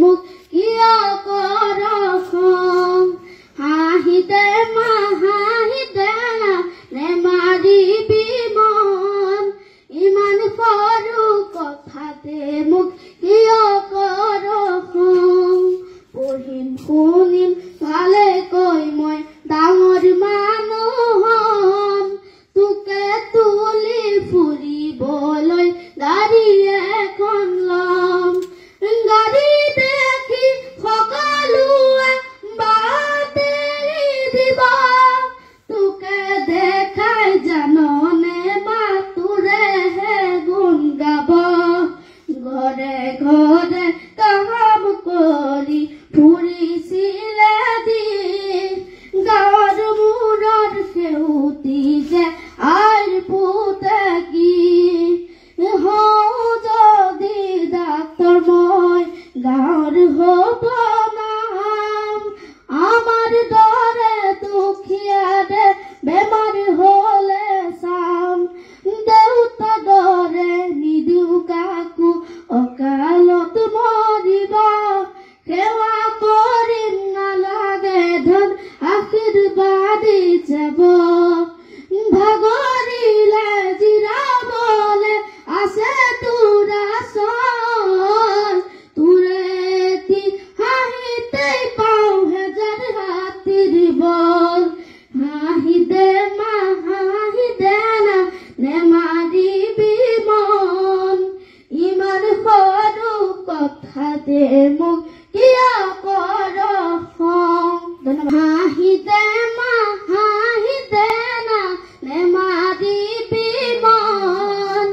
মুখ কিয় কৰ খং হাঁহিতে হাঁহিতে নেমাৰিবি মন ইমান সৰু কথাতে মুখ কিয় কৰ খং পঢ়িম শুনিম ভালে কৈ মই ডাঙৰ মানুহ হম তোকে তুলি ফুৰিবলৈ গাড়ী এখন লম গাড়ী দেখি সকলোৱে বাটে দিব তোকে দেখাই জাননে মাতোৰেহে গুণ গাব ঘৰে ঘৰে কাম কৰি ফুৰিছিলে দিন গাঁৱৰ মূৰৰ সেউতি যে আইৰ পুতে কি হওঁ যদি ডাক্তৰ মই গাঁৱৰ হ'ব নাম আমাৰ দৰে দুখীয়াৰে বেমাৰ হ'লে চাম দেউতা দৰে নিদিওঁ কাকো অকালত মৰিব সেৱা কৰিম নালাগে ধন আশীৰ্বাদী যাব ভাগৰিলে জিৰাবলে আছে তোৰ আচল তোৰেতি হাঁহিতেই পাওঁ হেজাৰ হাতীৰ বল হাঁহিতে নেমাৰিবি মন ইমান সৰু কথাতে মোক কিয় কৰ খং হাঁহিতে নেমাৰিবি মন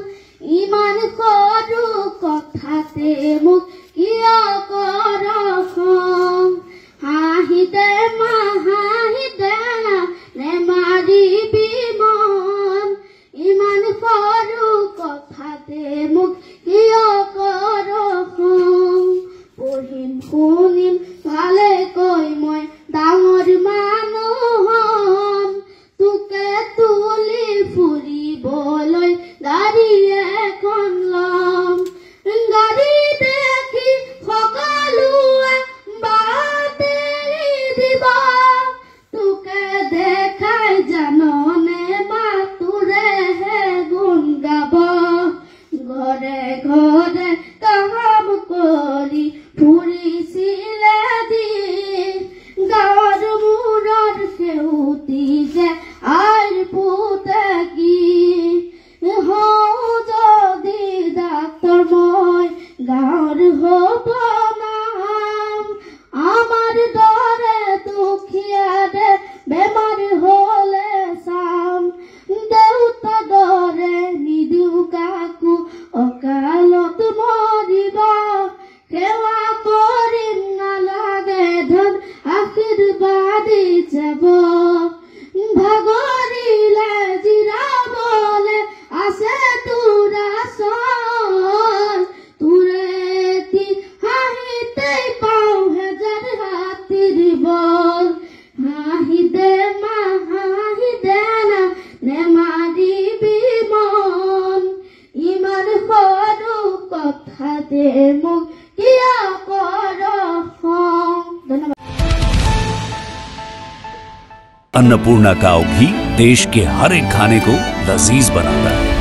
ইমান সৰু কথাতে মোক কিয় কৰ খং হাঁহিতে নেমাৰিবি মন ইমান সৰু কথাতে মোক কিয় কৰ খং পঢ়িম শুনিম ভালে কৈ মই ডাঙৰ মানুহ হম তোকে তুলি ফুৰিবলৈ গাড়ী এখন লম গাড়ী দেখি সকলোৱে বাটে দিব তোকে দেখাই জাননে মাতোৰেহে গুণ গাব ঘৰে ঘৰে কাম কৰি ফুৰিছিলে দিন গাঁৱৰ মূৰৰ সেউতি যে আইৰ পুতে কি হওঁ যদি ডাক্তৰ মই গাঁৱৰ হ'ব নাম আমাৰ দৰে দুখীয়াৰে বেমাৰ হ'লে চাম দেউতা দৰে নিদিওঁ কাকো অকালত মৰিব সেৱা কৰিম নালাগে ধন আশীৰ্বাদী যাব ভাগৰিলে জিৰাবলে আছে তোৰ আচল তোৰেতি হাঁহিতেই পাওঁ হেজাৰ হাতীৰ বল হাঁহিতে নেমাৰিবি মন ইমান সৰু কথাতে মোক কিয় কৰ খং ধন্যবাদ। अन्नपूर्णा काव घी देश के हर एक खाने को लजीज बनाता है।